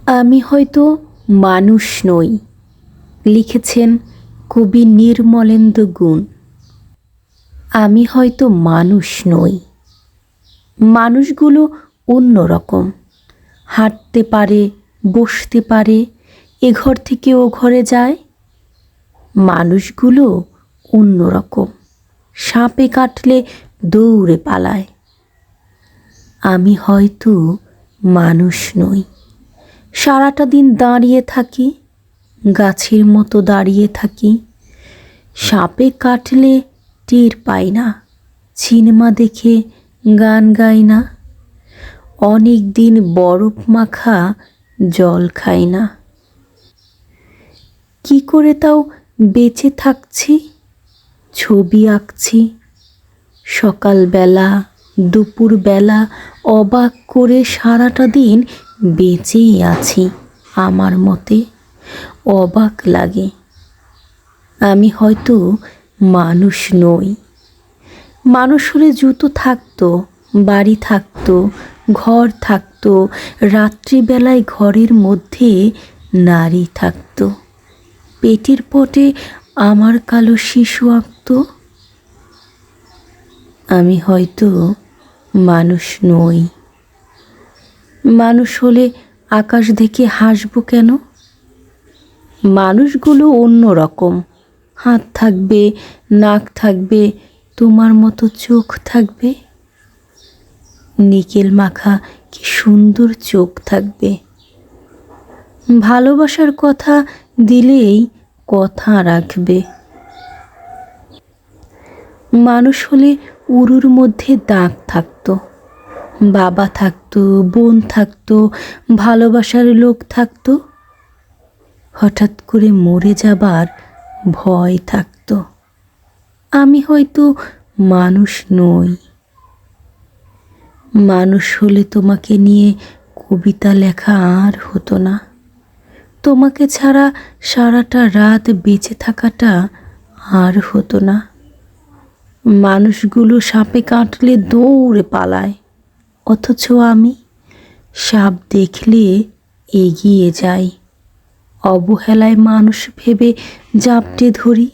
আমি হয়তো মানুষ নই, লিখেছেন কবি নির্মলেন্দু গুণ। আমি হয়তো মানুষ নই, মানুষগুলো অন্যরকম। হাঁটতে পারে, বসতে পারে, এ ঘর থেকে ও ঘরে যায়। মানুষগুলো অন্যরকম, সাপে কাটলে দৌড়ে পালায়। আমি হয়তো মানুষ নই, সারাটা দিন দাঁড়িয়ে থাকি, গাছের মতো দাঁড়িয়ে থাকি। সাপে কাটলে টের পাই না, সিনেমা দেখে গান গাই না। অনেক দিন বরফ মাখা জল খাই না। কি করে তাও বেঁচে থাকছি? ছবি আঁকছি, সকালবেলা দুপুরবেলা অবাক করে সারাটা দিন বেঁচেই আছি। আমার মতে অবাক লাগে। আমি হয়তো মানুষ নই। মানুষ হলে জুতো থাকতো, বাড়ি থাকতো, ঘর থাকতো, রাত্রিবেলায় ঘরের মধ্যে নারী থাকতো, পেটের পটে আমার কালো শিশু আঁকতো। আমি হয়তো মানুষ নই। মানুষ হলে আকাশ দেখে হাসবো কেন? মানুষগুলো অন্য রকম, হাত থাকবে, নাক থাকবে, তোমার মতো চোখ থাকবে। নিকেল মাখা কি সুন্দর চোখ থাকবে। ভালোবাসার কথা দিলেই কথা রাখবে। মানুষ হলে উরুর মধ্যে দাগ থাকতো, বাবা থাকতো, বোন থাকতো, ভালোবাসার লোক থাকতো। হঠাৎ করে মরে যাবার ভয় থাকতো। আমি হয়তো মানুষ নই। মানুষ হলে তোমাকে নিয়ে কবিতা লেখা আর হতো না। তোমাকে ছাড়া সারাটা রাত বেঁচে থাকাটা আর হতো না। মানুষগুলো সাপে কাটলে দৌড়ে পালায়, অথচ আমি সাপ দেখলে এগিয়ে যাই। অবহেলায় মানুষ ভেবে জাপটে ধরি।